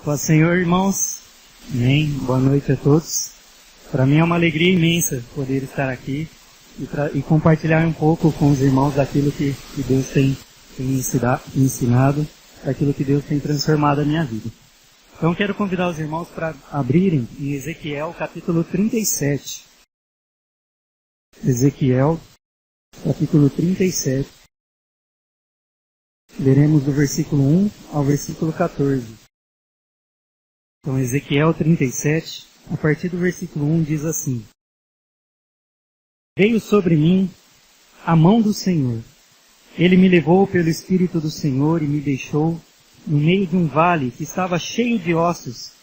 Paz Senhor, irmãos. Amém. Boa noite a todos. Para mim é uma alegria imensa poder estar aqui e compartilhar um pouco com os irmãos daquilo que Deus tem ensinado, daquilo que Deus tem transformado a minha vida. Então quero convidar os irmãos para abrirem em Ezequiel capítulo 37. Ezequiel capítulo 37. Leremos do versículo 1 ao versículo 14. Então, Ezequiel 37, a partir do versículo 1, diz assim: Veio sobre mim a mão do Senhor. Ele me levou pelo Espírito do Senhor e me deixou no meio de um vale que estava cheio de ossos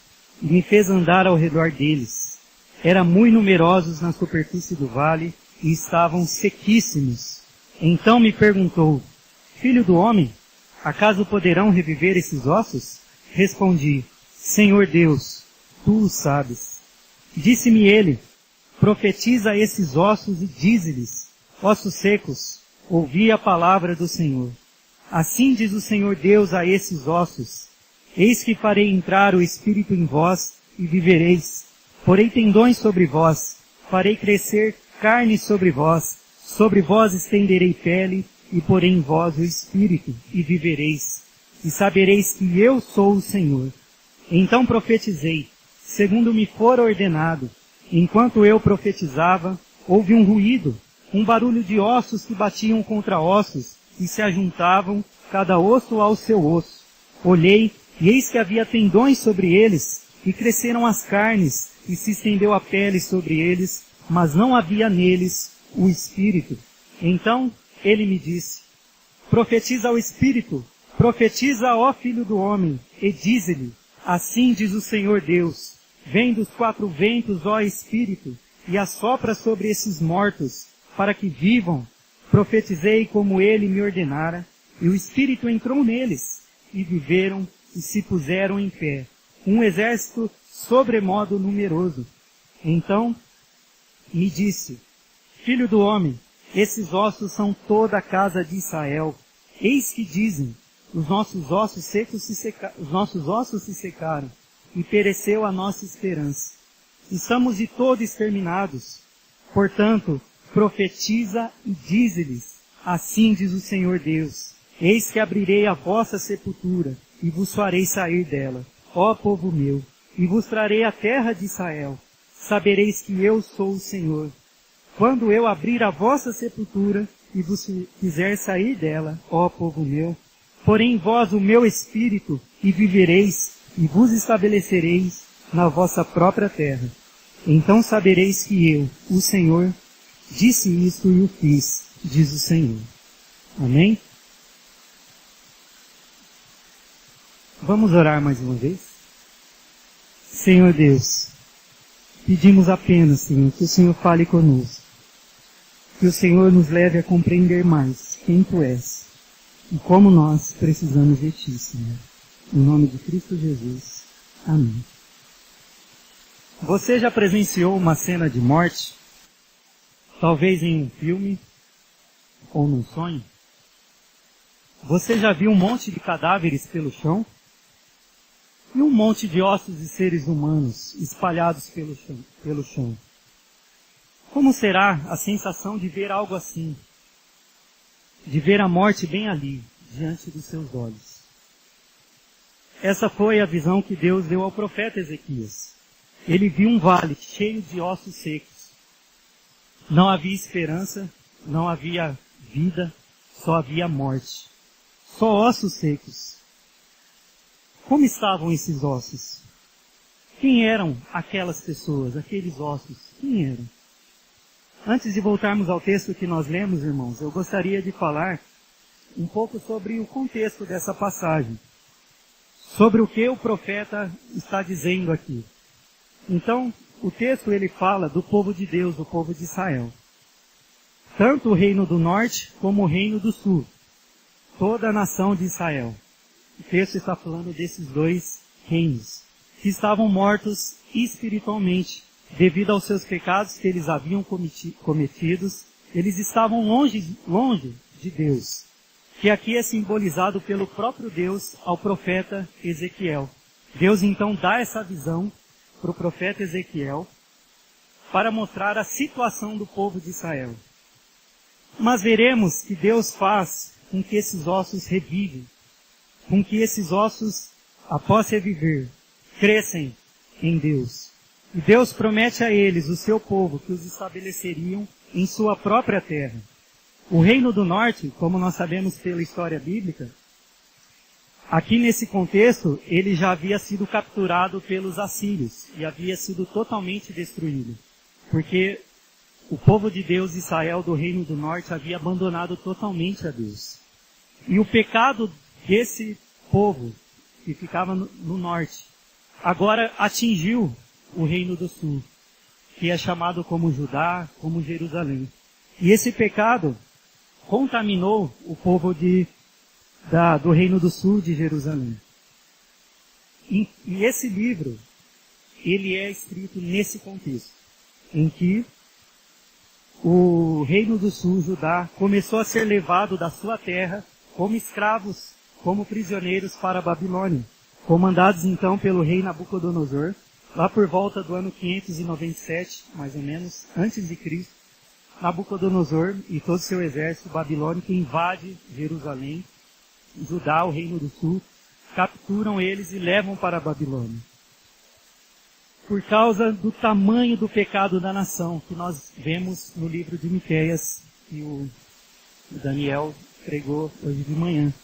e me fez andar ao redor deles. Eram muito numerosos na superfície do vale e estavam sequíssimos. Então me perguntou: Filho do homem, acaso poderão reviver esses ossos? Respondi: Senhor Deus, Tu o sabes. Disse-me ele: Profetiza a esses ossos e dize-lhes: Ossos secos, ouvi a palavra do Senhor. Assim diz o Senhor Deus a esses ossos: Eis que farei entrar o Espírito em vós e vivereis. Porei tendões sobre vós, farei crescer carne sobre vós estenderei pele e porei em vós o Espírito e vivereis. E sabereis que eu sou o Senhor. Então profetizei, segundo me for ordenado. Enquanto eu profetizava, houve um ruído, um barulho de ossos que batiam contra ossos e se ajuntavam, cada osso ao seu osso. Olhei, e eis que havia tendões sobre eles, e cresceram as carnes, e se estendeu a pele sobre eles, mas não havia neles o Espírito. Então ele me disse: Profetiza ao Espírito, profetiza, ó Filho do homem, e dize-lhe: Assim diz o Senhor Deus: Vem dos quatro ventos, ó Espírito, e assopra sobre esses mortos, para que vivam. Profetizei como ele me ordenara, e o Espírito entrou neles, e viveram e se puseram em pé, um exército sobremodo numeroso. Então me disse: Filho do homem, esses ossos são toda a casa de Israel. Eis que dizem: Os nossos ossos se secaram, e pereceu a nossa esperança. Estamos de todo exterminados. Portanto, profetiza e dize-lhes: Assim diz o Senhor Deus: Eis que abrirei a vossa sepultura, e vos farei sair dela, ó povo meu, e vos trarei a terra de Israel. Sabereis que eu sou o Senhor. Quando eu abrir a vossa sepultura, e vos fizer sair dela, ó povo meu, porém em vós o meu Espírito, e vivereis, e vos estabelecereis na vossa própria terra. Então sabereis que eu, o Senhor, disse isto e o fiz, diz o Senhor. Amém? Vamos orar mais uma vez? Senhor Deus, pedimos apenas, Senhor, que o Senhor fale conosco. Que o Senhor nos leve a compreender mais quem Tu és e como nós precisamos de Ti, Senhor. Em nome de Cristo Jesus. Amém. Você já presenciou uma cena de morte? Talvez em um filme ou num sonho? Você já viu um monte de cadáveres pelo chão? E um monte de ossos de seres humanos espalhados pelo chão? Como será a sensação de ver algo assim? De ver a morte bem ali, diante dos seus olhos. Essa foi a visão que Deus deu ao profeta Ezequias. Ele viu um vale cheio de ossos secos. Não havia esperança, não havia vida, só havia morte. Só ossos secos. Como estavam esses ossos? Quem eram aquelas pessoas, aqueles ossos? Quem eram? Antes de voltarmos ao texto que nós lemos, irmãos, eu gostaria de falar um pouco sobre o contexto dessa passagem. Sobre o que o profeta está dizendo aqui. Então, o texto ele fala do povo de Deus, do povo de Israel. Tanto o reino do norte como o reino do sul. Toda a nação de Israel. O texto está falando desses dois reinos, que estavam mortos espiritualmente. Devido aos seus pecados que eles haviam cometidos, eles estavam longe de Deus, que aqui é simbolizado pelo próprio Deus ao profeta Ezequiel. Deus então dá essa visão para o profeta Ezequiel para mostrar a situação do povo de Israel. Mas veremos que Deus faz com que esses ossos revivem, com que esses ossos, após reviver, crescem em Deus. E Deus promete a eles, o seu povo, que os estabeleceriam em sua própria terra. O Reino do Norte, como nós sabemos pela história bíblica, aqui nesse contexto, ele já havia sido capturado pelos assírios e havia sido totalmente destruído. Porque o povo de Deus, Israel, do Reino do Norte, havia abandonado totalmente a Deus. E o pecado desse povo, que ficava no norte, agora atingiu o Reino do Sul, que é chamado como Judá, como Jerusalém. E esse pecado contaminou o povo do Reino do Sul de Jerusalém. E esse livro, ele é escrito nesse contexto, em que o Reino do Sul, Judá, começou a ser levado da sua terra como escravos, como prisioneiros para a Babilônia, comandados então pelo rei Nabucodonosor, lá por volta do ano 597, mais ou menos, antes de Cristo. Nabucodonosor e todo o seu exército babilônico invade Jerusalém, Judá, o Reino do Sul, capturam eles e levam para a Babilônia. Por causa do tamanho do pecado da nação, que nós vemos no livro de Miqueias, que o Daniel pregou hoje de manhã.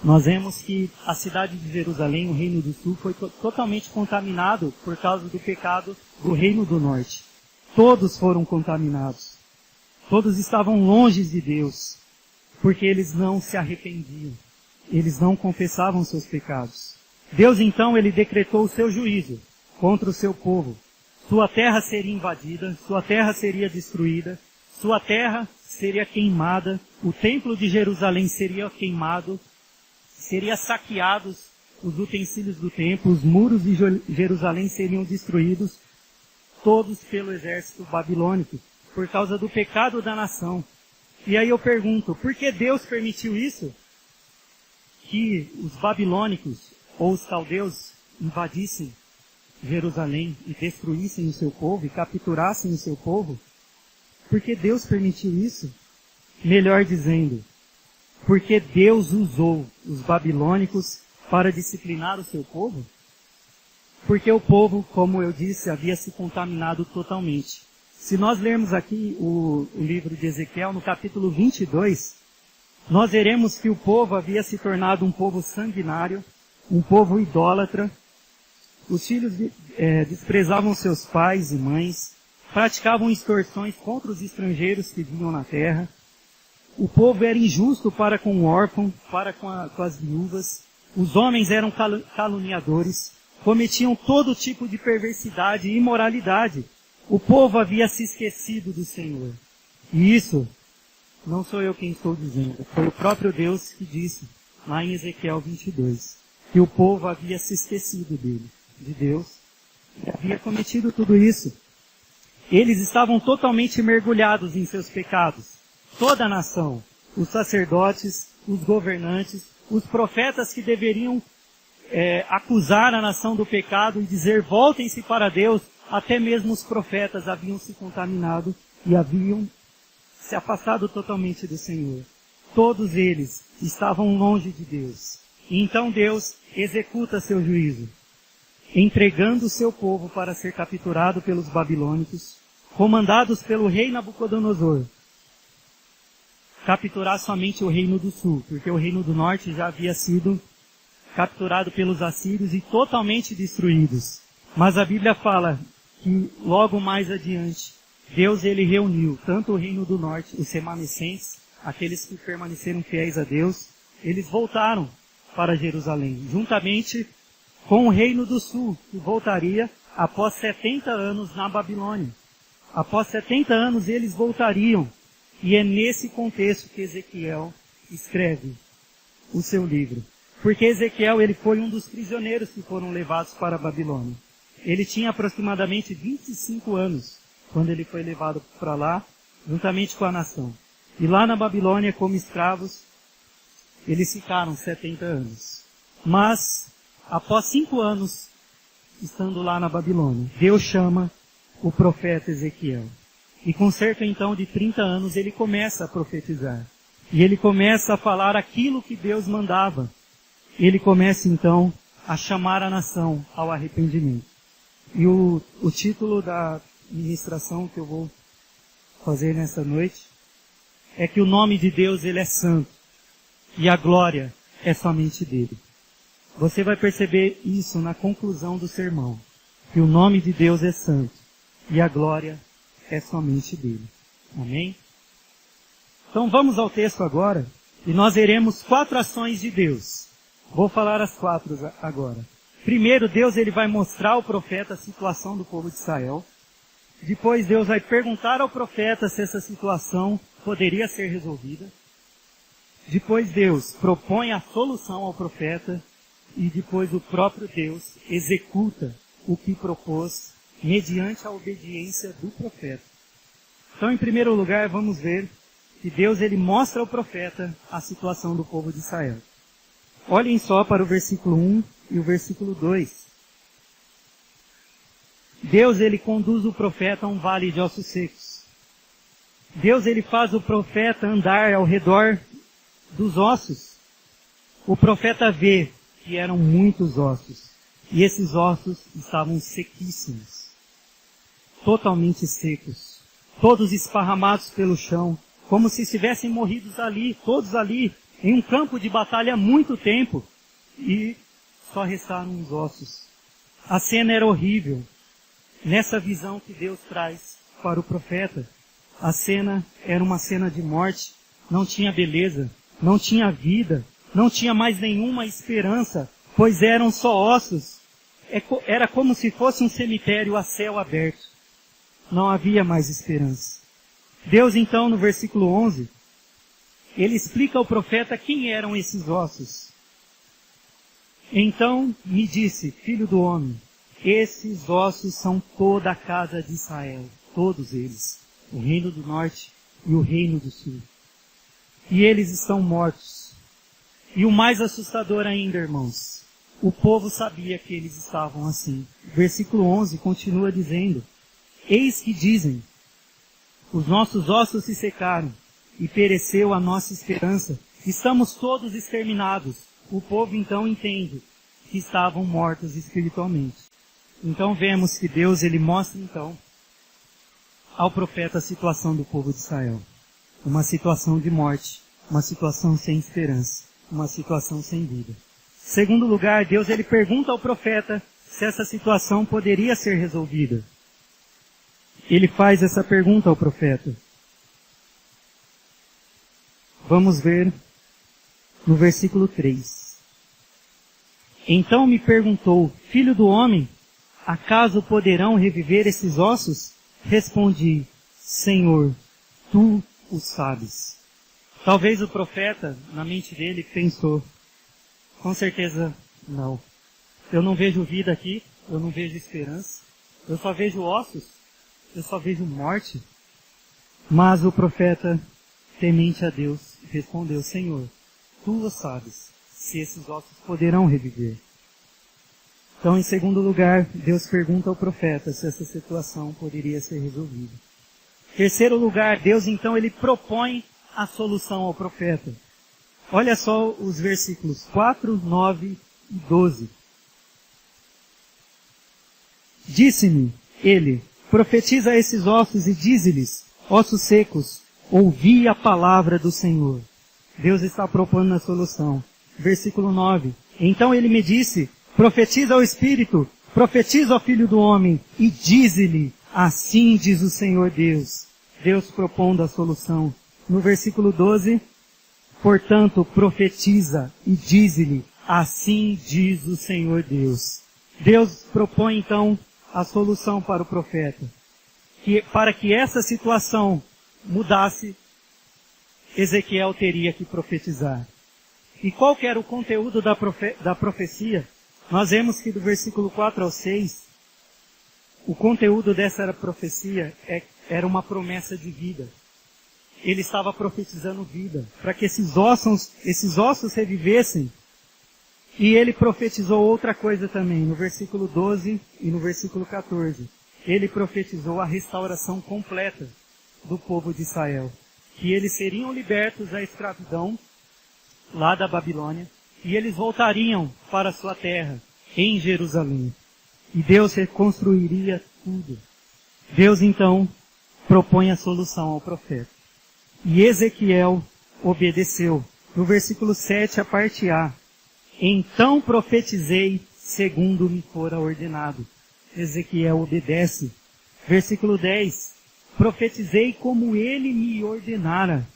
Nós vemos que a cidade de Jerusalém, o Reino do Sul, foi totalmente contaminado por causa do pecado do Reino do Norte. Todos foram contaminados. Todos estavam longe de Deus, porque eles não se arrependiam. Eles não confessavam seus pecados. Deus então, ele decretou o seu juízo contra o seu povo. Sua terra seria invadida, sua terra seria destruída, sua terra seria queimada, o templo de Jerusalém seria queimado, seria saqueados os utensílios do templo, os muros de Jerusalém seriam destruídos, todos pelo exército babilônico, por causa do pecado da nação. E aí eu pergunto, por que Deus permitiu isso? Que os babilônicos ou os caldeus invadissem Jerusalém e destruíssem o seu povo e capturassem o seu povo? Por que Deus permitiu isso? Melhor dizendo, porque Deus usou os babilônicos para disciplinar o seu povo? Porque o povo, como eu disse, havia se contaminado totalmente. Se nós lermos aqui o livro de Ezequiel, no capítulo 22, nós veremos que o povo havia se tornado um povo sanguinário, um povo idólatra. Os filhos desprezavam seus pais e mães, praticavam extorsões contra os estrangeiros que vinham na terra. O povo era injusto para com o órfão, para com as viúvas. Os homens eram caluniadores, cometiam todo tipo de perversidade e imoralidade. O povo havia se esquecido do Senhor. E isso não sou eu quem estou dizendo, foi o próprio Deus que disse, lá em Ezequiel 22, que o povo havia se esquecido de Deus, e havia cometido tudo isso. Eles estavam totalmente mergulhados em seus pecados. Toda a nação, os sacerdotes, os governantes, os profetas que deveriam acusar a nação do pecado e dizer, voltem-se para Deus, até mesmo os profetas haviam se contaminado e haviam se afastado totalmente do Senhor. Todos eles estavam longe de Deus. E então Deus executa seu juízo, entregando o seu povo para ser capturado pelos babilônicos, comandados pelo rei Nabucodonosor, capturar somente o Reino do Sul, porque o Reino do Norte já havia sido capturado pelos assírios e totalmente destruídos. Mas a Bíblia fala que logo mais adiante, Deus ele reuniu tanto o Reino do Norte, os remanescentes, aqueles que permaneceram fiéis a Deus, eles voltaram para Jerusalém, juntamente com o Reino do Sul, que voltaria após 70 anos na Babilônia. Após 70 anos eles voltariam, e é nesse contexto que Ezequiel escreve o seu livro. Porque Ezequiel ele foi um dos prisioneiros que foram levados para a Babilônia. Ele tinha aproximadamente 25 anos quando ele foi levado para lá, juntamente com a nação. E lá na Babilônia, como escravos, eles ficaram 70 anos. Mas, após 5 anos estando lá na Babilônia. Deus chama o profeta Ezequiel. E com cerca então de 30 anos ele começa a profetizar. E ele começa a falar aquilo que Deus mandava. Ele começa então a chamar a nação ao arrependimento. E o título da ministração que eu vou fazer nessa noite é que o nome de Deus ele é santo e a glória é somente dele. Você vai perceber isso na conclusão do sermão, que o nome de Deus é santo e a glória é somente dele. Amém? Então vamos ao texto agora e nós veremos 4 ações de Deus. Vou falar as 4 agora. Primeiro, Deus ele vai mostrar ao profeta a situação do povo de Israel. Depois Deus vai perguntar ao profeta se essa situação poderia ser resolvida. Depois Deus propõe a solução ao profeta. E depois o próprio Deus executa o que propôs mediante a obediência do profeta. Então, em primeiro lugar, vamos ver que Deus ele mostra ao profeta a situação do povo de Israel. Olhem só para o versículo 1 e o versículo 2. Deus ele conduz o profeta a um vale de ossos secos. Deus ele faz o profeta andar ao redor dos ossos. O profeta vê que eram muitos ossos. E esses ossos estavam sequíssimos. Totalmente secos. Todos esparramados pelo chão. Como se estivessem morridos ali, todos ali, em um campo de batalha há muito tempo. E só restaram os ossos. A cena era horrível. Nessa visão que Deus traz para o profeta, a cena era uma cena de morte. Não tinha beleza, não tinha vida. Não tinha mais nenhuma esperança, pois eram só ossos. Era como se fosse um cemitério a céu aberto. Não havia mais esperança. Deus então, no versículo 11, ele explica ao profeta quem eram esses ossos. Então me disse, filho do homem, esses ossos são toda a casa de Israel, todos eles, o reino do norte e o reino do sul. E eles estão mortos. E o mais assustador ainda, irmãos, o povo sabia que eles estavam assim. Versículo 11 continua dizendo, eis que dizem, os nossos ossos se secaram e pereceu a nossa esperança. Estamos todos exterminados. O povo então entende que estavam mortos espiritualmente. Então vemos que Deus ele mostra então ao profeta a situação do povo de Israel. Uma situação de morte, uma situação sem esperança. Uma situação sem vida. Segundo lugar, Deus ele pergunta ao profeta se essa situação poderia ser resolvida. Ele faz essa pergunta ao profeta. Vamos ver no versículo 3. Então me perguntou, filho do homem, acaso poderão reviver esses ossos? Respondi, Senhor, tu o sabes. Talvez o profeta, na mente dele, pensou, com certeza não. Eu não vejo vida aqui, eu não vejo esperança, eu só vejo ossos, eu só vejo morte. Mas o profeta, temente a Deus, respondeu, Senhor, tu o sabes, se esses ossos poderão reviver. Então, em segundo lugar, Deus pergunta ao profeta se essa situação poderia ser resolvida. Em terceiro lugar, Deus então ele propõe a solução ao profeta. Olha só os versículos 4, 9 e 12. Disse-me ele, profetiza a esses ossos e dize-lhes, ossos secos, ouvi a palavra do Senhor. Deus está propondo a solução. Versículo 9. Então ele me disse, profetiza ao Espírito, profetiza ao Filho do Homem e dize-lhe, assim diz o Senhor Deus. Deus propondo a solução. No versículo 12, portanto, profetiza e dize-lhe, assim diz o Senhor Deus. Deus propõe então a solução para o profeta. Para que essa situação mudasse, Ezequiel teria que profetizar. E qual que era o conteúdo da profecia? Nós vemos que do versículo 4 ao 6, o conteúdo dessa profecia era uma promessa de vida. Ele estava profetizando vida, para que esses ossos revivessem. E ele profetizou outra coisa também, no versículo 12 e no versículo 14. Ele profetizou a restauração completa do povo de Israel. Que eles seriam libertos da escravidão lá da Babilônia e eles voltariam para a sua terra, em Jerusalém. E Deus reconstruiria tudo. Deus então propõe a solução ao profeta. E Ezequiel obedeceu. No versículo 7, a parte A. Então profetizei segundo me fora ordenado. Ezequiel obedece. Versículo 10. Profetizei como ele me ordenara.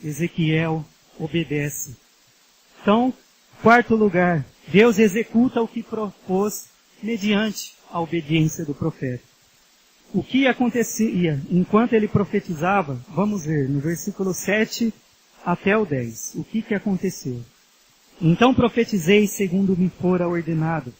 Ezequiel obedece. Então, quarto lugar, Deus executa o que propôs mediante a obediência do profeta. O que acontecia enquanto ele profetizava, vamos ver no versículo 7 até o 10. O que aconteceu? Então profetizei segundo me fora ordenado.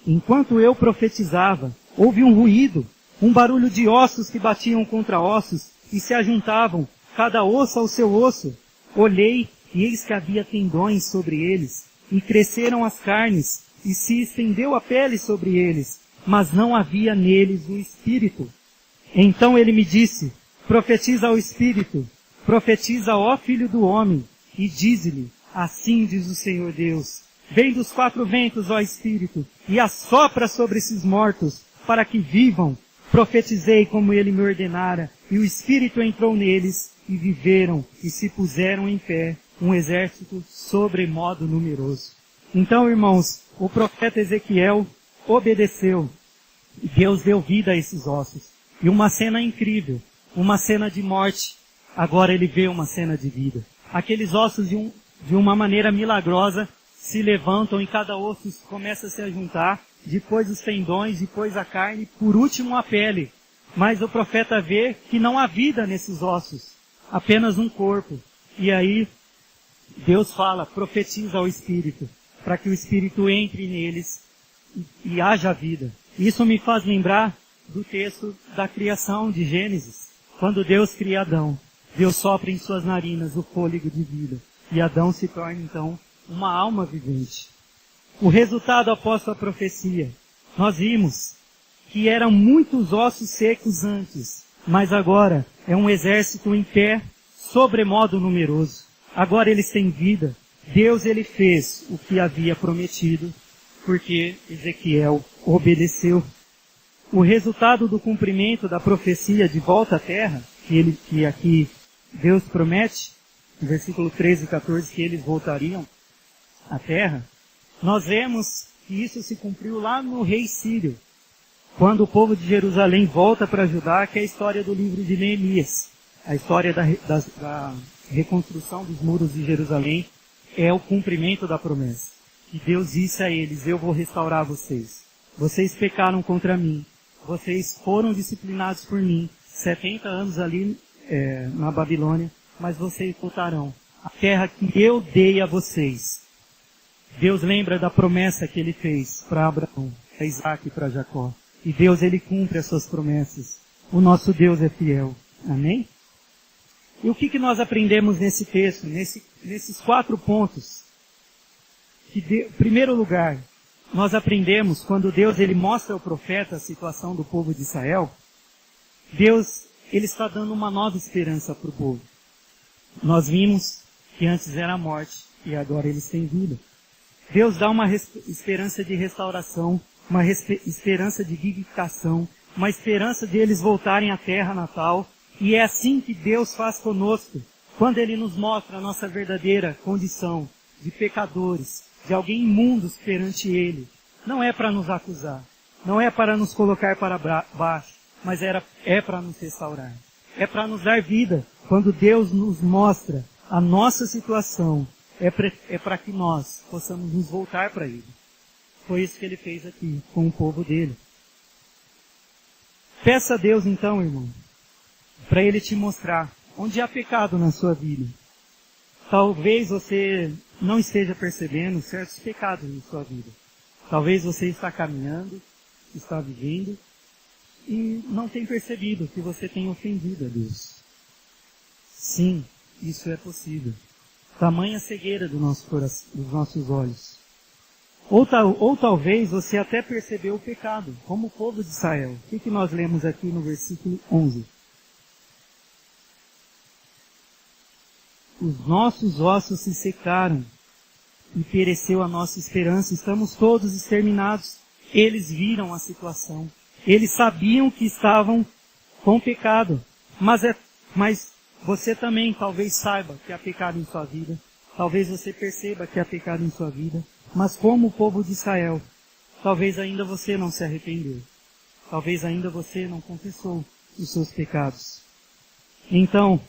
Enquanto eu profetizava, houve um ruído, um barulho de ossos que batiam contra ossos e se ajuntavam, cada osso ao seu osso. Olhei e eis que havia tendões sobre eles, e cresceram as carnes, e se estendeu a pele sobre eles, mas não havia neles o espírito. Então ele me disse, profetiza ao espírito, profetiza, ó filho do homem, e dize-lhe, assim diz o Senhor Deus, vem dos quatro ventos, ó espírito, e assopra sobre esses mortos, para que vivam. Profetizei como ele me ordenara, e o espírito entrou neles, e viveram, e se puseram em pé, um exército sobremodo numeroso. Então, irmãos, o profeta Ezequiel obedeceu, e Deus deu vida a esses ossos. E uma cena incrível, uma cena de morte, agora ele vê uma cena de vida. Aqueles ossos de uma maneira milagrosa se levantam e cada osso começa a se juntar, depois os tendões, depois a carne, por último a pele. Mas o profeta vê que não há vida nesses ossos, apenas um corpo. E aí Deus fala, profetiza ao Espírito, para que o Espírito entre neles e haja vida. Isso me faz lembrar do texto da criação de Gênesis. Quando Deus cria Adão, Deus sopra em suas narinas o fôlego de vida. E Adão se torna então uma alma vivente. O resultado após a profecia, nós vimos que eram muitos ossos secos antes, mas agora é um exército em pé, sobremodo numeroso. Agora eles têm vida. Deus ele fez o que havia prometido, porque Ezequiel obedeceu. O resultado do cumprimento da profecia de volta à terra, que aqui Deus promete, no versículo 13 e 14, que eles voltariam à terra, nós vemos que isso se cumpriu lá no rei Sírio, quando o povo de Jerusalém volta para Judá, que é a história do livro de Neemias. A história da reconstrução dos muros de Jerusalém é o cumprimento da promessa. E Deus disse a eles, eu vou restaurar vocês. Vocês pecaram contra mim. Vocês foram disciplinados por mim. 70 anos ali na Babilônia, mas vocês voltarão. A terra que eu dei a vocês. Deus lembra da promessa que ele fez para Abraão, para Isaac e para Jacó. E Deus, ele cumpre as suas promessas. O nosso Deus é fiel. Amém? E o que nós aprendemos nesse texto, nesses 4 pontos? Em primeiro lugar, nós aprendemos quando Deus ele mostra ao profeta a situação do povo de Israel, Deus ele está dando uma nova esperança para o povo. Nós vimos que antes era a morte e agora eles têm vida. Deus dá uma esperança de restauração, uma esperança de vivificação, uma esperança de eles voltarem à terra natal. E é assim que Deus faz conosco, quando Ele nos mostra a nossa verdadeira condição de pecadores, de alguém imundos perante Ele. Não é para nos acusar, não é para nos colocar para baixo, mas é para nos restaurar. É para nos dar vida. Quando Deus nos mostra a nossa situação, é para que nós possamos nos voltar para Ele. Foi isso que Ele fez aqui com o povo dele. Peça a Deus então, irmão, para Ele te mostrar onde há pecado na sua vida. Talvez você não esteja percebendo certos pecados na sua vida. Talvez você está caminhando, está vivendo, e não tem percebido que você tem ofendido a Deus. Sim, isso é possível. Tamanha cegueira do nosso coração, dos nossos olhos. Ou talvez você até percebeu o pecado, como o povo de Israel. O que nós lemos aqui no versículo 11? Os nossos ossos se secaram e pereceu a nossa esperança. Estamos todos exterminados. Eles viram a situação. Eles sabiam que estavam com pecado. Mas você também talvez saiba que há pecado em sua vida. Talvez você perceba que há pecado em sua vida. Mas como o povo de Israel, talvez ainda você não se arrependeu. Talvez ainda você não confessou os seus pecados. Então,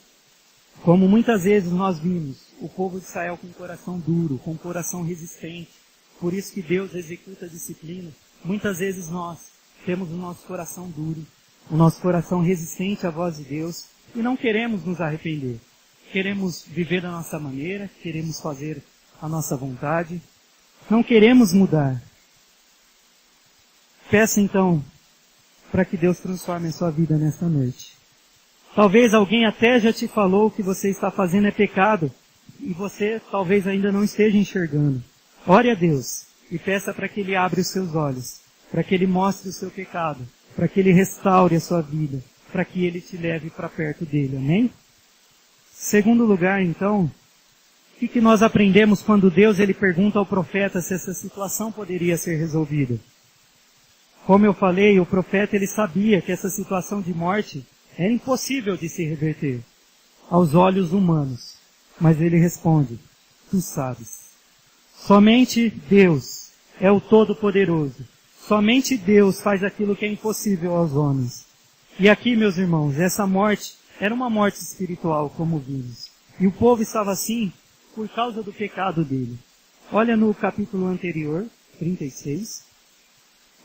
como muitas vezes nós vimos o povo de Israel com um coração duro, com um coração resistente, por isso que Deus executa a disciplina, muitas vezes nós temos o nosso coração duro, o nosso coração resistente à voz de Deus e não queremos nos arrepender. Queremos viver da nossa maneira, queremos fazer a nossa vontade, não queremos mudar. Peça então para que Deus transforme a sua vida nesta noite. Talvez alguém até já te falou que você está fazendo é pecado e você talvez ainda não esteja enxergando. Ore a Deus e peça para que Ele abra os seus olhos, para que Ele mostre o seu pecado, para que Ele restaure a sua vida, para que Ele te leve para perto dele. Amém? Segundo lugar, então, o que nós aprendemos quando Deus ele pergunta ao profeta se essa situação poderia ser resolvida? Como eu falei, o profeta ele sabia que essa situação de morte era impossível de se reverter aos olhos humanos. Mas ele responde, tu sabes. Somente Deus é o Todo-Poderoso. Somente Deus faz aquilo que é impossível aos homens. E aqui, meus irmãos, essa morte era uma morte espiritual, como vimos. E o povo estava assim por causa do pecado dele. Olha no capítulo anterior, 36,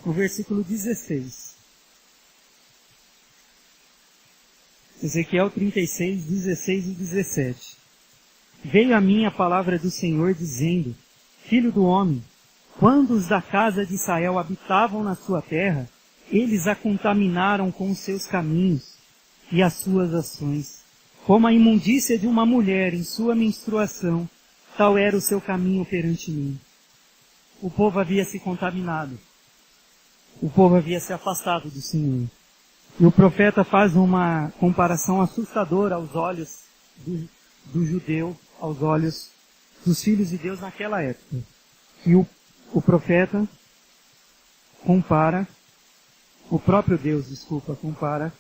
no versículo 16. Ezequiel 36, 16 e 17. Veio a mim a palavra do Senhor dizendo, Filho do homem, quando os da casa de Israel habitavam na sua terra, eles a contaminaram com os seus caminhos e as suas ações. Como a imundícia de uma mulher em sua menstruação, tal era o seu caminho perante mim. O povo havia se contaminado. O povo havia se afastado do Senhor. E o profeta faz uma comparação assustadora aos olhos do judeu, aos olhos dos filhos de Deus naquela época. E o profeta compara, o próprio Deus, compara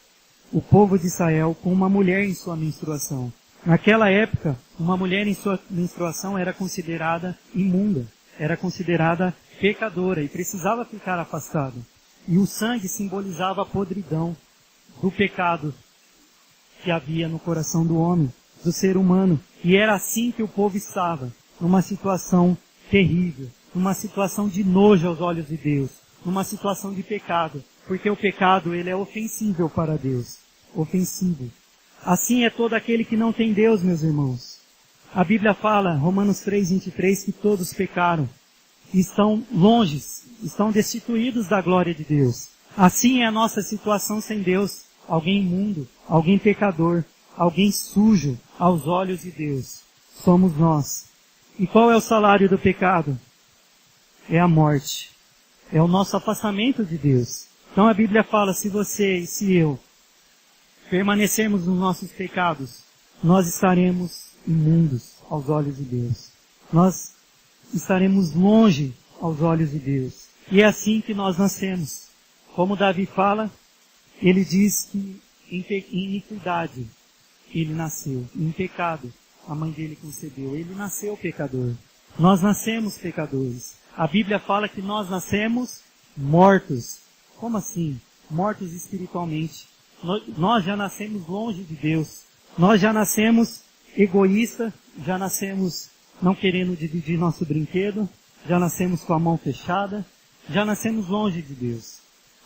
o povo de Israel com uma mulher em sua menstruação. Naquela época, uma mulher em sua menstruação era considerada imunda, era considerada pecadora e precisava ficar afastada. E o sangue simbolizava a podridão do pecado que havia no coração do homem, do ser humano. E era assim que o povo estava, numa situação terrível, numa situação de nojo aos olhos de Deus, numa situação de pecado, porque o pecado ele é ofensível para Deus. Ofensivo. Assim é todo aquele que não tem Deus, meus irmãos. A Bíblia fala, Romanos 3:23, que todos pecaram e estão longes, estão destituídos da glória de Deus. Assim é a nossa situação sem Deus. Alguém imundo, alguém pecador, alguém sujo aos olhos de Deus. Somos nós. E qual é o salário do pecado? É a morte. É o nosso afastamento de Deus. Então a Bíblia fala, se você e se eu permanecermos nos nossos pecados, nós estaremos imundos aos olhos de Deus. Nós estaremos longe aos olhos de Deus. E é assim que nós nascemos. Como Davi fala, ele diz que em iniquidade ele nasceu, em pecado a mãe dele concebeu. Ele nasceu pecador. Nós nascemos pecadores. A Bíblia fala que nós nascemos mortos. Como assim? Mortos espiritualmente. Nós já nascemos longe de Deus. Nós já nascemos egoísta, já nascemos não querendo dividir nosso brinquedo, já nascemos com a mão fechada, já nascemos longe de Deus.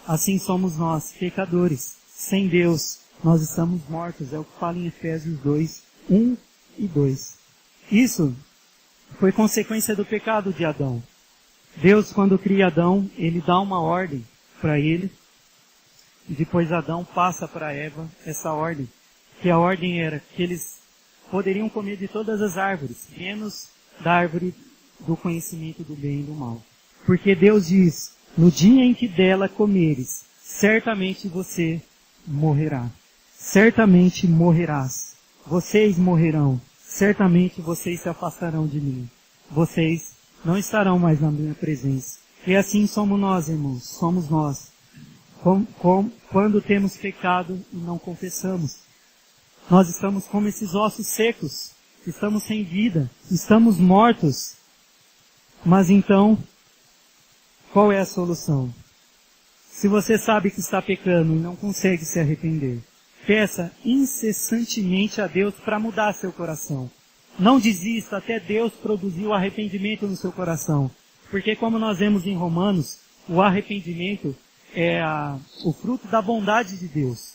Assim somos nós, pecadores. Sem Deus, nós estamos mortos. É o que fala em Efésios 2, 1 e 2. Isso foi consequência do pecado de Adão. Deus, quando cria Adão, ele dá uma ordem para ele. E depois Adão passa para Eva essa ordem. Que a ordem era que eles poderiam comer de todas as árvores, menos da árvore do conhecimento do bem e do mal. Porque Deus diz, no dia em que dela comeres, certamente você morrerá. Certamente morrerás. Vocês morrerão. Certamente vocês se afastarão de mim. Vocês não estarão mais na minha presença. E assim somos nós, irmãos. Somos nós. Quando temos pecado e não confessamos. Nós estamos como esses ossos secos. Estamos sem vida. Estamos mortos. Mas então, qual é a solução? Se você sabe que está pecando e não consegue se arrepender, peça incessantemente a Deus para mudar seu coração. Não desista até Deus produzir o arrependimento no seu coração. Porque como nós vemos em Romanos, o arrependimento é o fruto da bondade de Deus.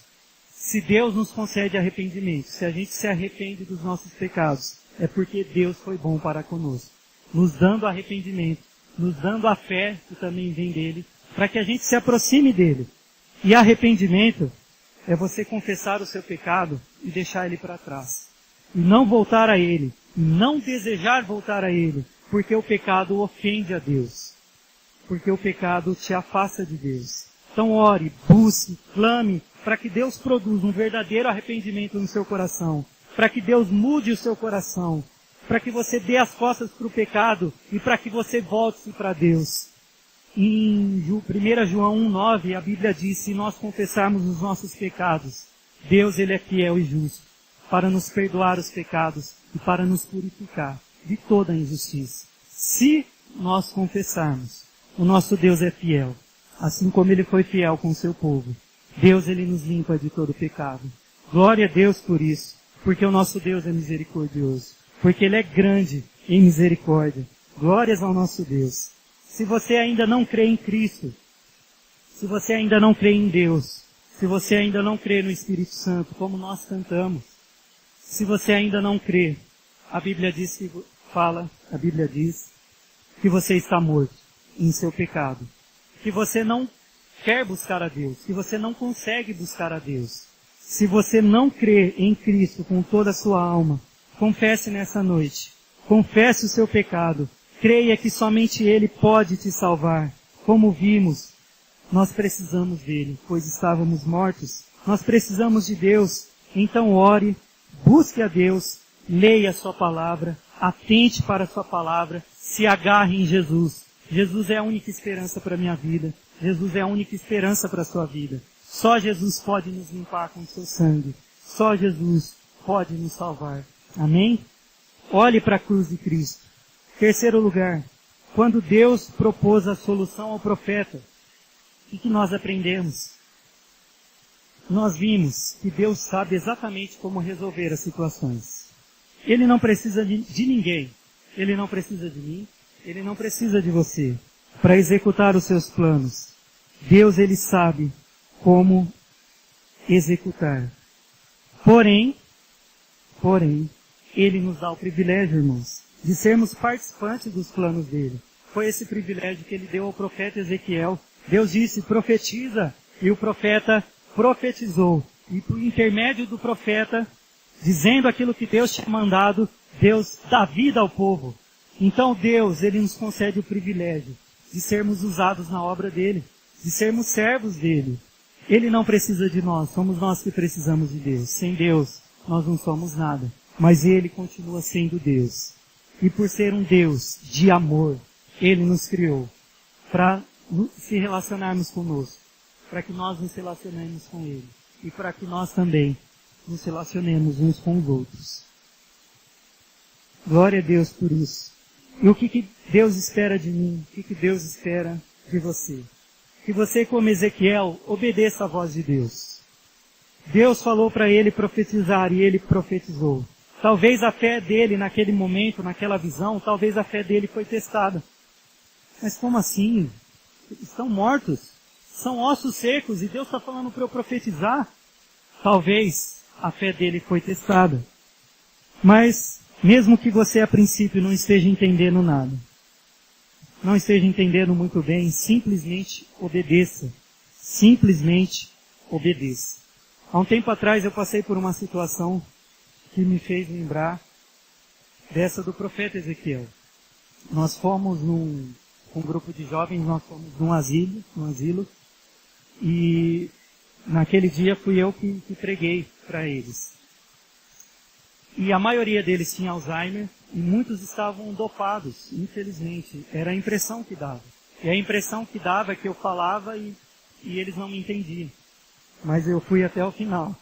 Se Deus nos concede arrependimento, se a gente se arrepende dos nossos pecados, é porque Deus foi bom para conosco, nos dando arrependimento, nos dando a fé que também vem dele, para que a gente se aproxime dele. E arrependimento é você confessar o seu pecado e deixar ele para trás. E não voltar a ele, e não desejar voltar a ele, porque o pecado ofende a Deus. Porque o pecado te afasta de Deus. Então ore, busque, clame, para que Deus produza um verdadeiro arrependimento no seu coração. Para que Deus mude o seu coração. Para que você dê as costas para o pecado e para que você volte para Deus. Em 1 João 1,9 a Bíblia diz, se nós confessarmos os nossos pecados, Deus ele é fiel e justo para nos perdoar os pecados e para nos purificar de toda a injustiça. Se nós confessarmos, o nosso Deus é fiel, assim como ele foi fiel com o seu povo. Deus ele nos limpa de todo pecado. Glória a Deus por isso, porque o nosso Deus é misericordioso, porque ele é grande em misericórdia. Glórias ao nosso Deus. Se você ainda não crê em Cristo, se você ainda não crê em Deus, se você ainda não crê no Espírito Santo, como nós cantamos, se você ainda não crê, a Bíblia diz que você está morto em seu pecado, que você não quer buscar a Deus, que você não consegue buscar a Deus. Se você não crê em Cristo com toda a sua alma, confesse nessa noite, confesse o seu pecado, creia que somente Ele pode te salvar. Como vimos, nós precisamos dele, pois estávamos mortos. Nós precisamos de Deus. Então ore, busque a Deus, leia a sua palavra, atente para a sua palavra, se agarre em Jesus. Jesus é a única esperança para a minha vida. Jesus é a única esperança para a sua vida. Só Jesus pode nos limpar com o seu sangue. Só Jesus pode nos salvar. Amém? Olhe para a cruz de Cristo. Terceiro lugar, quando Deus propôs a solução ao profeta, o que nós aprendemos? Nós vimos que Deus sabe exatamente como resolver as situações. Ele não precisa de ninguém. Ele não precisa de mim. Ele não precisa de você para executar os seus planos. Deus, ele sabe como executar. Porém, ele nos dá o privilégio, irmãos, de sermos participantes dos planos dele. Foi esse privilégio que ele deu ao profeta Ezequiel. Deus disse, profetiza, e o profeta profetizou. E por intermédio do profeta, dizendo aquilo que Deus tinha mandado, Deus dá vida ao povo. Então Deus, ele nos concede o privilégio de sermos usados na obra dele, de sermos servos dele. Ele não precisa de nós, somos nós que precisamos de Deus. Sem Deus, nós não somos nada. Mas ele continua sendo Deus. E por ser um Deus de amor, ele nos criou para se relacionarmos conosco, para que nós nos relacionemos com ele e para que nós também nos relacionemos uns com os outros. Glória a Deus por isso. E o que Deus espera de mim? O que Deus espera de você? Que você, como Ezequiel, obedeça a voz de Deus. Deus falou para ele profetizar e ele profetizou. Talvez a fé dele naquele momento, naquela visão, talvez a fé dele foi testada. Mas como assim? Estão mortos? São ossos secos e Deus está falando para eu profetizar? Talvez a fé dele foi testada. Mas, mesmo que você a princípio não esteja entendendo nada, não esteja entendendo muito bem, simplesmente obedeça. Simplesmente obedeça. Há um tempo atrás eu passei por uma situação que me fez lembrar dessa do profeta Ezequiel. Nós fomos num com um grupo de jovens, nós fomos num asilo, e naquele dia fui eu que preguei para eles. E a maioria deles tinha Alzheimer, e muitos estavam dopados, infelizmente. Era a impressão que dava. E a impressão que dava é que eu falava e eles não me entendiam. Mas eu fui até o final,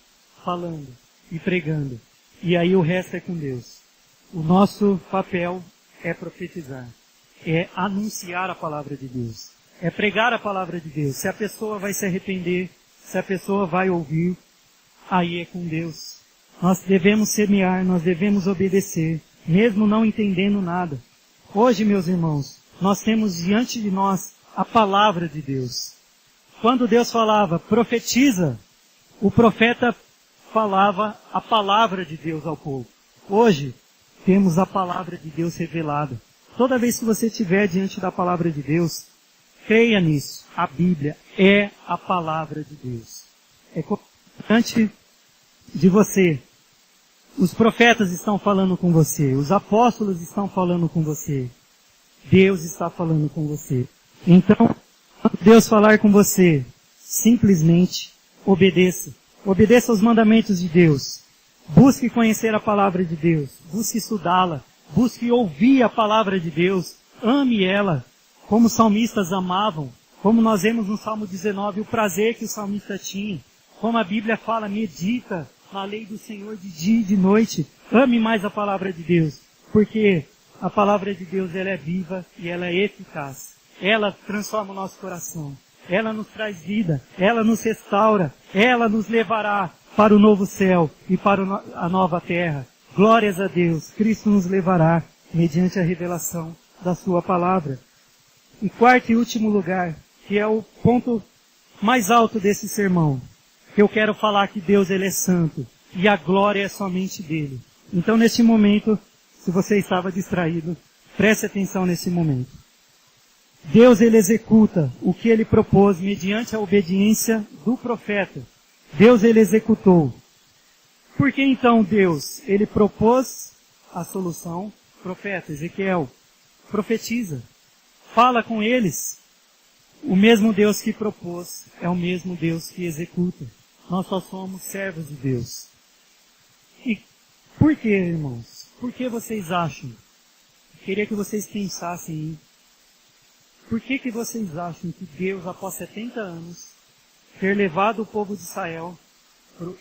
falando e pregando. E aí o resto é com Deus. O nosso papel é profetizar. É anunciar a palavra de Deus. É pregar a palavra de Deus. Se a pessoa vai se arrepender, se a pessoa vai ouvir, aí é com Deus. Nós devemos semear, nós devemos obedecer, mesmo não entendendo nada. Hoje, meus irmãos, nós temos diante de nós a palavra de Deus. Quando Deus falava, profetiza, o profeta falava a palavra de Deus ao povo. Hoje, temos a palavra de Deus revelada. Toda vez que você estiver diante da palavra de Deus, creia nisso. A Bíblia é a palavra de Deus. É importante de você. Os profetas estão falando com você. Os apóstolos estão falando com você. Deus está falando com você. Então, quando Deus falar com você, simplesmente obedeça. Obedeça aos mandamentos de Deus. Busque conhecer a palavra de Deus. Busque estudá-la. Busque ouvir a palavra de Deus. Ame ela, como os salmistas amavam. Como nós vemos no Salmo 19, o prazer que o salmista tinha. Como a Bíblia fala, medita na lei do Senhor de dia e de noite. Ame mais a palavra de Deus. Porque a palavra de Deus, ela é viva e ela é eficaz. Ela transforma o nosso coração. Ela nos traz vida. Ela nos restaura. Ela nos levará para o novo céu e para a nova terra. Glórias a Deus. Cristo nos levará mediante a revelação da sua palavra. E quarto e último lugar, que é o ponto mais alto desse sermão, que eu quero falar que Deus, ele é santo e a glória é somente dele. Então, neste momento, se você estava distraído, preste atenção nesse momento. Deus, ele executa o que ele propôs mediante a obediência do profeta. Deus, ele executou. Por que então Deus, ele propôs a solução? Profeta, Ezequiel, profetiza. Fala com eles. O mesmo Deus que propôs é o mesmo Deus que executa. Nós só somos servos de Deus. E por que, irmãos? Por que vocês acham? Queria que vocês pensassem em por que vocês acham que Deus, após 70 anos, ter levado o povo de Israel,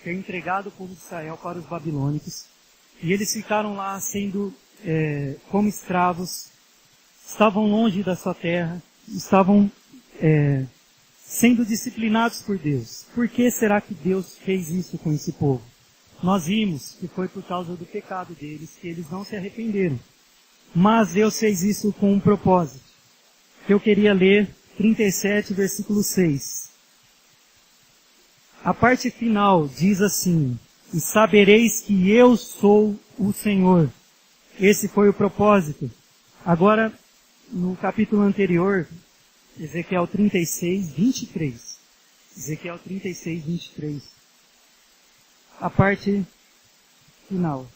ter entregado o povo de Israel para os babilônicos, e eles ficaram lá sendo como escravos, estavam longe da sua terra, estavam sendo disciplinados por Deus. Por que será que Deus fez isso com esse povo? Nós vimos que foi por causa do pecado deles, que eles não se arrependeram. Mas Deus fez isso com um propósito. Eu queria ler 37, versículo 6. A parte final diz assim: e sabereis que eu sou o Senhor. Esse foi o propósito. Agora, no capítulo anterior, Ezequiel 36, 23. Ezequiel 36, 23. A parte final.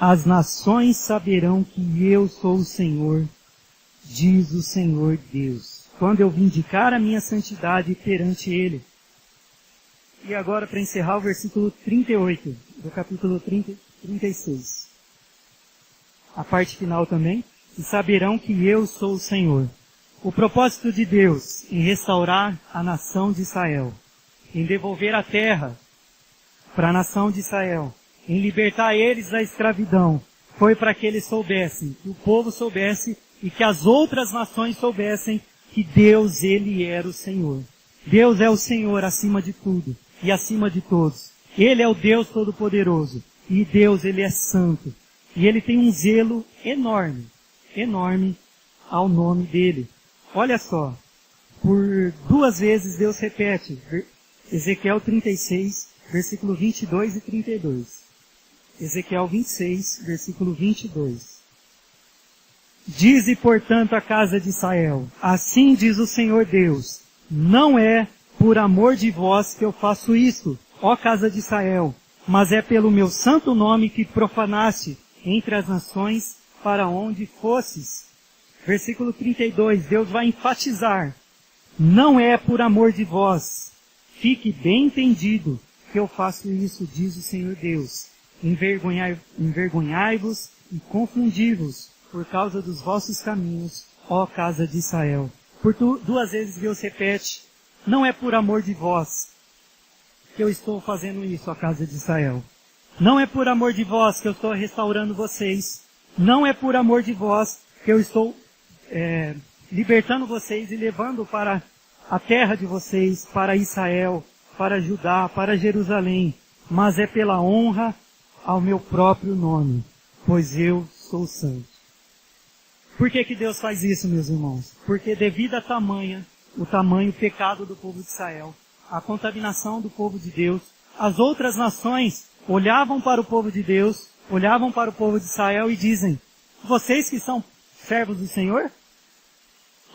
As nações saberão que eu sou o Senhor, diz o Senhor Deus, quando eu vindicar a minha santidade perante Ele. E agora, para encerrar, o versículo 38, do capítulo 36. A parte final também. E saberão que eu sou o Senhor. O propósito de Deus em restaurar a nação de Israel, em devolver a terra para a nação de Israel, em libertar eles da escravidão, foi para que eles soubessem, que o povo soubesse e que as outras nações soubessem que Deus, ele era o Senhor. Deus é o Senhor acima de tudo e acima de todos. Ele é o Deus Todo-Poderoso e Deus, ele é santo. E ele tem um zelo enorme, enorme ao nome dele. Olha só, por 2 vezes Deus repete, Ezequiel 36, versículo 22 e 32. Ezequiel 26, versículo 22. Dize, portanto, a casa de Israel, assim diz o Senhor Deus, não é por amor de vós que eu faço isto, ó casa de Israel, mas é pelo meu santo nome que profanaste entre as nações, para onde fosses. Versículo 32, Deus vai enfatizar: não é por amor de vós, fique bem entendido que eu faço isso, diz o Senhor Deus. Envergonhai-vos e confundi-vos por causa dos vossos caminhos, ó casa de Israel. Por 2 vezes Deus repete: não é por amor de vós que eu estou fazendo isso, ó casa de Israel. Não é por amor de vós que eu estou restaurando vocês. Não é por amor de vós que eu estou libertando vocês e levando para a terra de vocês, para Israel, para Judá, para Jerusalém. Mas é pela honra ao meu próprio nome, pois eu sou santo. Por que Deus faz isso, meus irmãos? Porque devido a o tamanho pecado do povo de Israel, a contaminação do povo de Deus, as outras nações olhavam para o povo de Deus, olhavam para o povo de Israel e dizem: vocês que são servos do Senhor,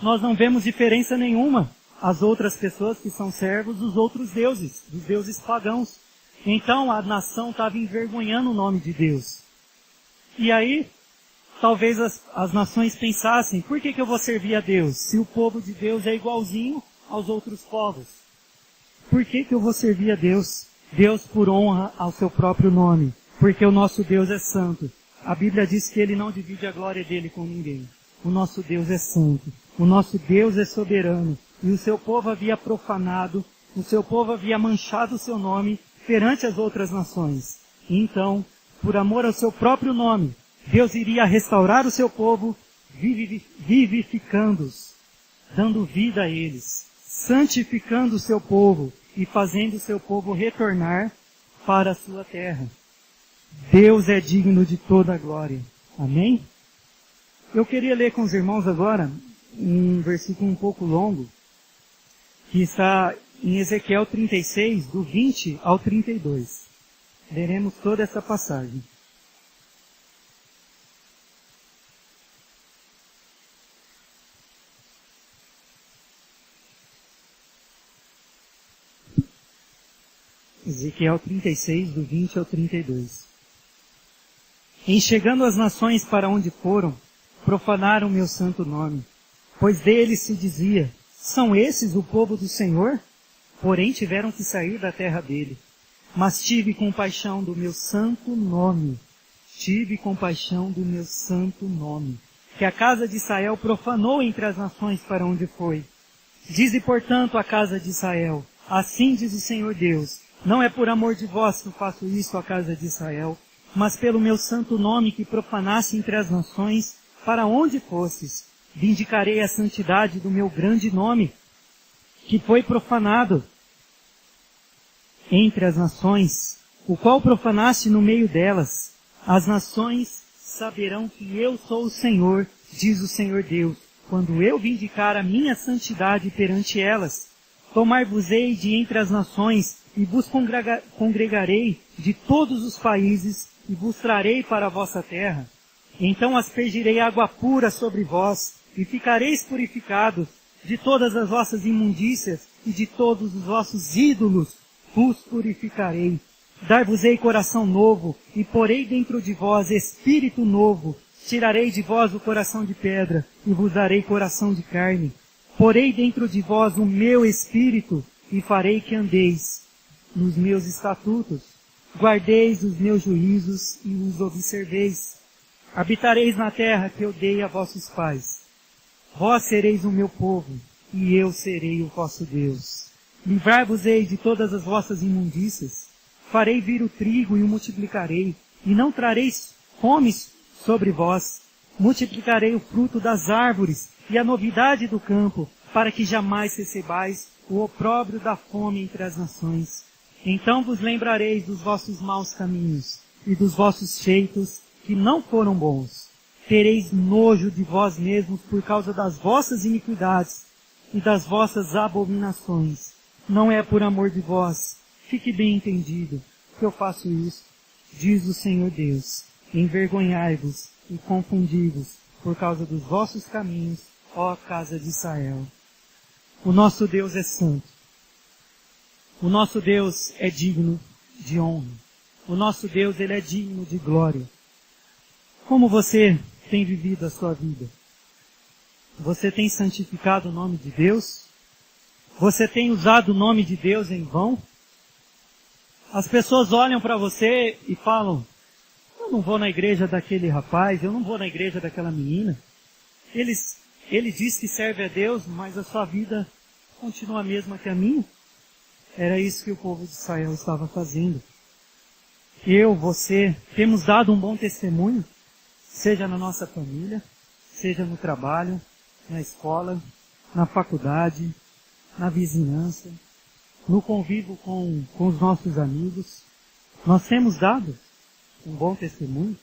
nós não vemos diferença nenhuma. As outras pessoas que são servos dos outros deuses, dos deuses pagãos. Então a nação estava envergonhando o nome de Deus. E aí, talvez as nações pensassem: por que eu vou servir a Deus, se o povo de Deus é igualzinho aos outros povos? Por que eu vou servir a Deus? Deus por honra ao seu próprio nome, porque o nosso Deus é santo. A Bíblia diz que Ele não divide a glória dele com ninguém. O nosso Deus é santo, o nosso Deus é soberano, e o seu povo havia profanado, o seu povo havia manchado o seu nome perante as outras nações. E então, por amor ao seu próprio nome, Deus iria restaurar o seu povo, vivificando-os, dando vida a eles, santificando o seu povo e fazendo o seu povo retornar para a sua terra. Deus é digno de toda a glória. Amém? Eu queria ler com os irmãos agora um versículo um pouco longo, que está em Ezequiel 36, do 20 ao 32. Leremos toda essa passagem. Ezequiel 36, do 20 ao 32. Em chegando as nações para onde foram, profanaram meu santo nome, pois deles se dizia: são esses o povo do Senhor? Porém tiveram que sair da terra dele. Mas tive compaixão do meu santo nome. Tive compaixão do meu santo nome, que a casa de Israel profanou entre as nações para onde foi. Dize, portanto, a casa de Israel: assim diz o Senhor Deus: não é por amor de vós que eu faço isso à casa de Israel, mas pelo meu santo nome que profanasse entre as nações, para onde fostes, vindicarei a santidade do meu grande nome, que foi profanado entre as nações, o qual profanaste no meio delas. As nações saberão que eu sou o Senhor, diz o Senhor Deus, quando eu vindicar a minha santidade perante elas. Tomar-vos-ei de entre as nações, e vos congregarei de todos os países, e vos trarei para a vossa terra. Então aspergirei água pura sobre vós, e ficareis purificados de todas as vossas imundícias, e de todos os vossos ídolos vos purificarei. Dar-vos-ei coração novo, e porei dentro de vós espírito novo. Tirarei de vós o coração de pedra, e vos darei coração de carne. Porei dentro de vós o meu espírito, e farei que andeis nos meus estatutos. Guardeis os meus juízos, e os observeis. Habitareis na terra que eu dei a vossos pais. Vós sereis o meu povo, e eu serei o vosso Deus. Livrar-vos-ei de todas as vossas imundícias. Farei vir o trigo e o multiplicarei, e não trareis fome sobre vós. Multiplicarei o fruto das árvores e a novidade do campo, para que jamais recebais o opróbrio da fome entre as nações. Então vos lembrareis dos vossos maus caminhos e dos vossos feitos que não foram bons. Tereis nojo de vós mesmos por causa das vossas iniquidades e das vossas abominações. Não é por amor de vós, fique bem entendido, que eu faço isso, diz o Senhor Deus. Envergonhai-vos e confundi-vos por causa dos vossos caminhos, ó casa de Israel. O nosso Deus é santo. O nosso Deus é digno de honra. O nosso Deus, Ele é digno de glória. Como você tem vivido a sua vida? Você tem santificado o nome de Deus? Você tem usado o nome de Deus em vão? As pessoas olham para você e falam, eu não vou na igreja daquele rapaz, eu não vou na igreja daquela menina. Ele diz que serve a Deus, mas a sua vida continua a mesma que a minha. Era isso que o povo de Israel estava fazendo. Eu, você, temos dado um bom testemunho, seja na nossa família, seja no trabalho, na escola, na faculdade, na vizinhança, no convívio com os nossos amigos. Nós temos dado um bom testemunho.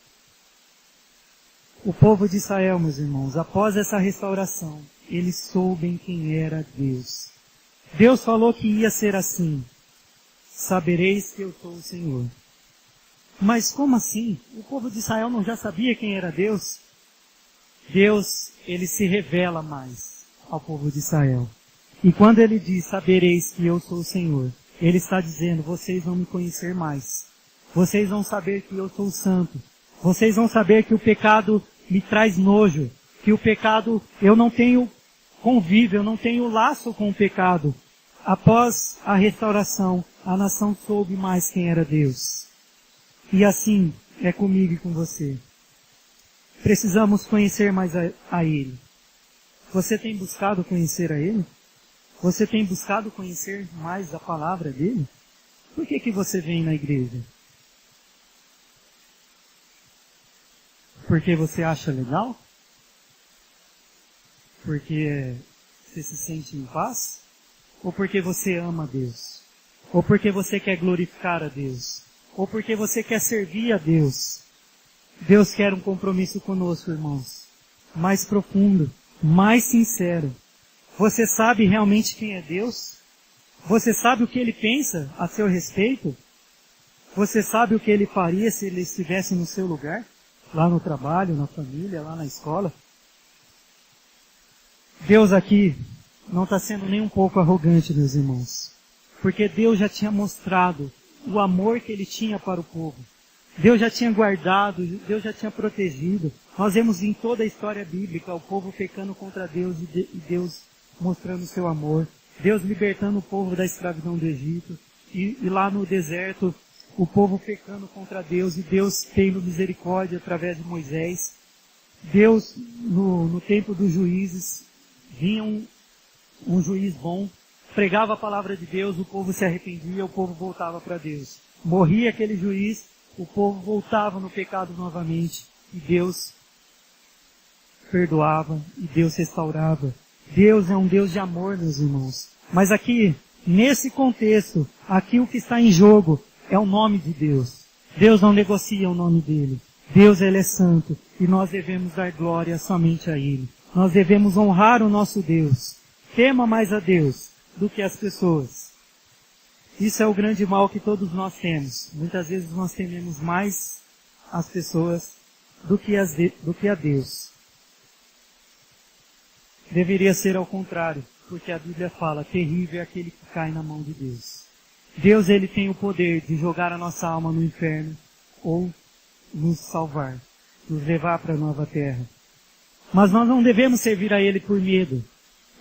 O povo de Israel, meus irmãos, após essa restauração, eles soubem quem era Deus. Deus falou que ia ser assim. Sabereis que eu sou o Senhor. Mas como assim? O povo de Israel não já sabia quem era Deus? Deus, ele se revela mais ao povo de Israel. E quando ele diz, sabereis que eu sou o Senhor, ele está dizendo, vocês vão me conhecer mais. Vocês vão saber que eu sou santo. Vocês vão saber que o pecado me traz nojo. Que o pecado, eu não tenho convívio, eu não tenho laço com o pecado. Após a restauração, a nação soube mais quem era Deus. E assim é comigo e com você. Precisamos conhecer mais a Ele. Você tem buscado conhecer a Ele? Você tem buscado conhecer mais a palavra dEle? Por que você vem na igreja? Porque você acha legal? Porque você se sente em paz? Ou porque você ama a Deus? Ou porque você quer glorificar a Deus? Ou porque você quer servir a Deus? Deus quer um compromisso conosco, irmãos. Mais profundo, mais sincero. Você sabe realmente quem é Deus? Você sabe o que Ele pensa a seu respeito? Você sabe o que Ele faria se Ele estivesse no seu lugar? Lá no trabalho, na família, lá na escola? Deus aqui não está sendo nem um pouco arrogante, meus irmãos. Porque Deus já tinha mostrado o amor que Ele tinha para o povo. Deus já tinha guardado, Deus já tinha protegido. Nós vemos em toda a história bíblica o povo pecando contra Deus e Deus mostrando o seu amor. Deus libertando o povo da escravidão do Egito. E lá no deserto, o povo pecando contra Deus e Deus tendo misericórdia através de Moisés. Deus, no tempo dos juízes, vinha um juiz bom, pregava a palavra de Deus, o povo se arrependia, o povo voltava para Deus. Morria aquele juiz, o povo voltava no pecado novamente e Deus perdoava e Deus restaurava. Deus é um Deus de amor, meus irmãos. Mas aqui, nesse contexto, aqui o que está em jogo é o nome de Deus. Deus não negocia o nome dele. Deus, ele é santo e nós devemos dar glória somente a Ele. Nós devemos honrar o nosso Deus. Tema mais a Deus do que as pessoas. Isso é o grande mal que todos nós temos. Muitas vezes nós tememos mais as pessoas do que a Deus. Deveria ser ao contrário, porque a Bíblia fala, terrível é aquele que cai na mão de Deus. Deus, ele tem o poder de jogar a nossa alma no inferno ou nos salvar, nos levar para a nova terra. Mas nós não devemos servir a Ele por medo.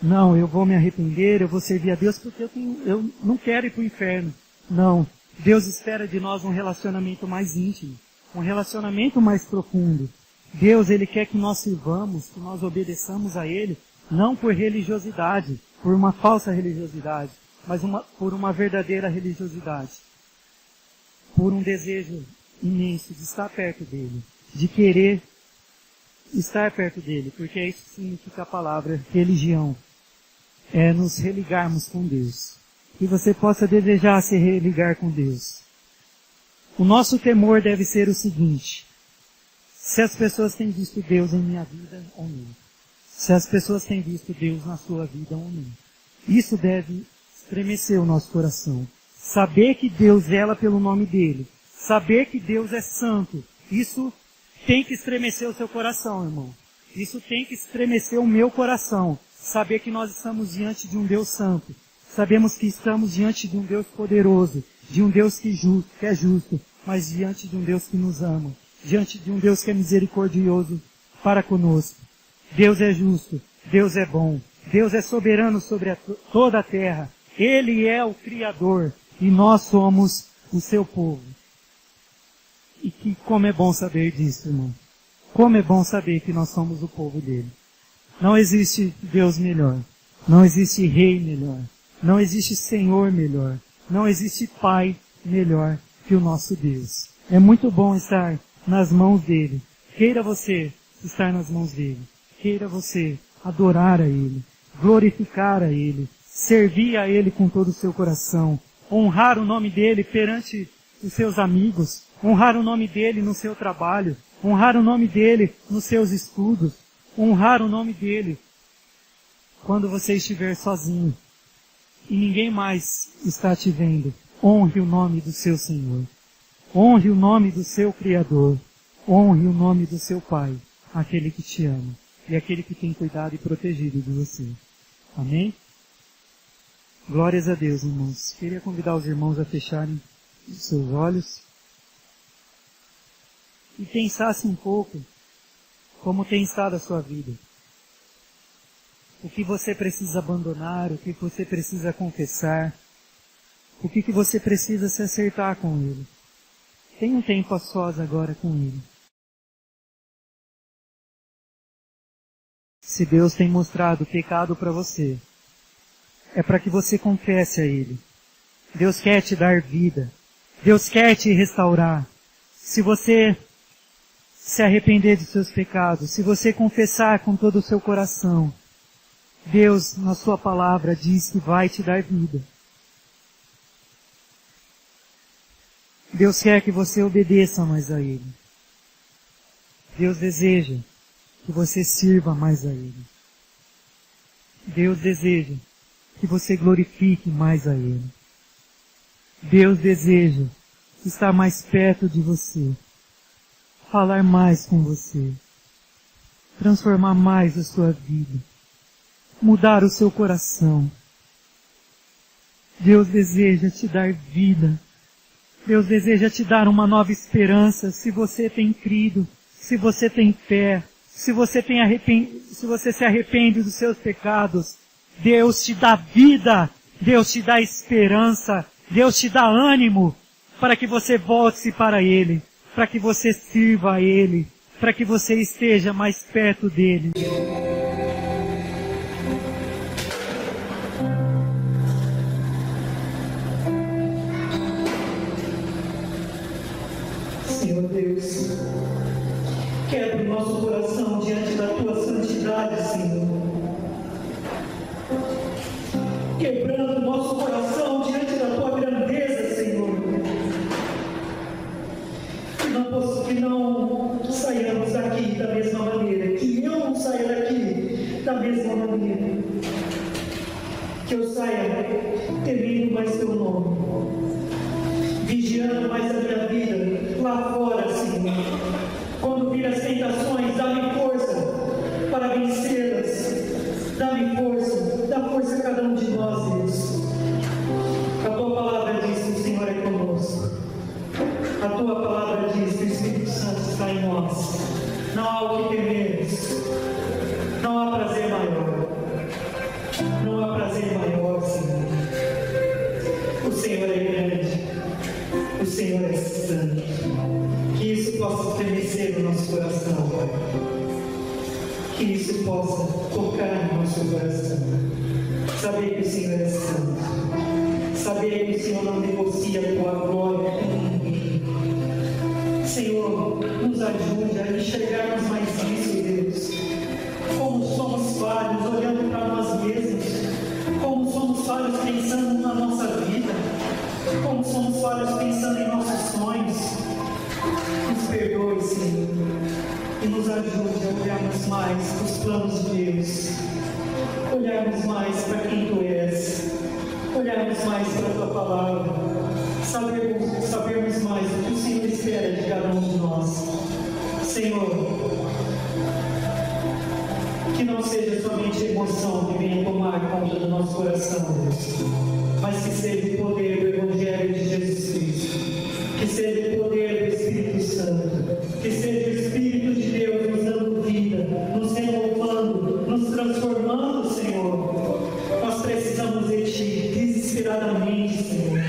Não, eu vou me arrepender, eu vou servir a Deus porque eu não quero ir para o inferno. Não, Deus espera de nós um relacionamento mais íntimo, um relacionamento mais profundo. Deus, ele quer que nós sirvamos, que nós obedeçamos a Ele, não por religiosidade, por uma falsa religiosidade, mas por uma verdadeira religiosidade. Por um desejo imenso de estar perto dEle, de querer estar perto dEle, porque é isso que significa a palavra religião. É nos religarmos com Deus. Que você possa desejar se religar com Deus. O nosso temor deve ser o seguinte: se as pessoas têm visto Deus em minha vida ou não. Se as pessoas têm visto Deus na sua vida ou não. Isso deve estremecer o nosso coração. Saber que Deus zela pelo nome dEle. Saber que Deus é santo. Isso tem que estremecer o seu coração, irmão. Isso tem que estremecer o meu coração. Saber que nós estamos diante de um Deus santo. Sabemos que estamos diante de um Deus poderoso. De um Deus que é justo. Mas diante de um Deus que nos ama. Diante de um Deus que é misericordioso para conosco. Deus é justo, Deus é bom, Deus é soberano sobre toda a terra. Ele é o Criador e nós somos o seu povo. E como é bom saber disso, irmão. Como é bom saber que nós somos o povo dele. Não existe Deus melhor. Não existe rei melhor. Não existe Senhor melhor. Não existe Pai melhor que o nosso Deus. É muito bom estar nas mãos dele. Queira você estar nas mãos dele. Queira você adorar a ele, glorificar a ele, servir a ele com todo o seu coração, honrar o nome dele perante os seus amigos, honrar o nome dele no seu trabalho, honrar o nome dele nos seus estudos, honrar o nome dele quando você estiver sozinho e ninguém mais está te vendo. Honre o nome do seu Senhor. Honre o nome do seu Criador. Honre o nome do seu Pai, aquele que te ama e aquele que tem cuidado e protegido de você. Amém? Glórias a Deus, irmãos. Queria convidar os irmãos a fecharem os seus olhos e pensasse um pouco como tem estado a sua vida. O que você precisa abandonar, o que você precisa confessar, o que você precisa se acertar com Ele. Tenha um tempo a sós agora com Ele. Se Deus tem mostrado pecado para você, é para que você confesse a Ele. Deus quer te dar vida. Deus quer te restaurar. Se você se arrepender de seus pecados, se você confessar com todo o seu coração, Deus, na sua palavra, diz que vai te dar vida. Deus quer que você obedeça mais a Ele. Deus deseja que você sirva mais a Ele. Deus deseja que você glorifique mais a Ele. Deus deseja estar mais perto de você, falar mais com você, transformar mais a sua vida, mudar o seu coração. Deus deseja te dar vida. Deus deseja te dar uma nova esperança, se você tem crido, se você tem fé, se você se arrepende dos seus pecados. Deus te dá vida, Deus te dá esperança, Deus te dá ânimo para que você volte para Ele, para que você sirva a Ele, para que você esteja mais perto dEle. Senhor Deus, quebra o nosso coração diante da Tua santidade, Senhor. Quebrando o nosso coração diante da Tua grandeza, Senhor. Que não saiamos daqui da mesma maneira, que eu não saia daqui da mesma maneira. Que eu saia temendo mais Teu nome, vigiando mais a minha vida lá fora, Senhor. Quando vir as tentações, dá-me força para vencê-las. Dá-me força, dá força a cada um de nós, Deus. A Tua palavra diz que o Senhor é conosco. A Tua palavra diz que o Espírito Santo está em nós. Não há o que temermos. Não há prazer maior. Não há prazer maior, Senhor. O Senhor é grande. O Senhor é santo. Que isso possa estremecer no nosso coração, Pai. Que isso possa tocar no nosso coração. Saber que o Senhor é santo. Saber que o Senhor não negocia a Tua glória com ninguém. Senhor, nos ajude a enxergarmos mais isso, Deus. Como somos falhos olhando para nós mesmos. Como somos falhos pensando na nossa vida. Como somos falhos pensando em nossos sonhos. Nos perdoe, Senhor, e nos ajude a olharmos mais os planos de Deus, olharmos mais para quem Tu és, olharmos mais para a Tua palavra, sabermos mais o que o Senhor espera de cada um de nós. Senhor, que não seja somente a emoção que venha tomar conta do nosso coração, Deus, mas que seja o poder do Evangelho de Jesus Cristo, que seja o poder do Espírito Santo, que seja o Espírito de Deus nos dando vida, pesadamente, Senhor.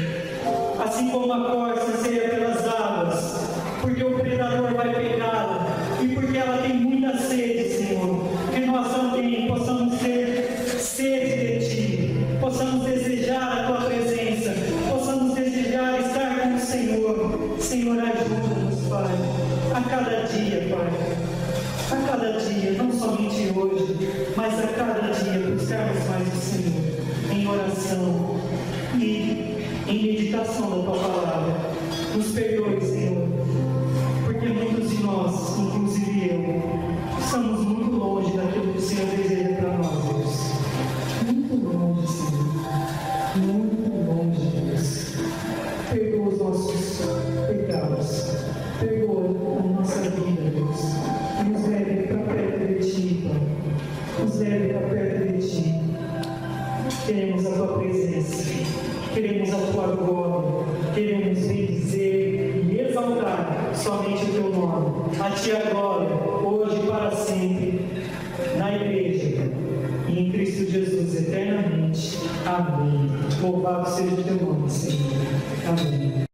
Assim como a corça anseia pelas águas, porque o predador vai pegá-la, e porque ela tem muita sede, Senhor. Que nós também possamos ter sede de Ti, possamos desejar a Tua presença, possamos desejar estar com o Senhor. Senhor, ajuda-nos, Pai, a cada dia, Pai, a cada dia, não somente hoje, mas a cada dia buscarmos mais o Senhor, em oração e em meditação da Tua palavra. Nos perdoe, Senhor, porque muitos de nós, inclusive eu, estamos muito longe daquilo que o Senhor deseja para nós, Deus. Muito longe, Senhor. Muito longe, Deus. Perdoa os nossos pecados. Perdoa a nossa vida, Deus. Nos leve para perto de Ti, Pai. Nos leve para perto de Ti. Queremos a Tua presença. Queremos a Tua glória. Queremos bendizer e exaltar somente o Teu nome. A Ti a glória, hoje e para sempre, na igreja e em Cristo Jesus eternamente. Amém. Louvado seja o Teu nome, Senhor. Amém.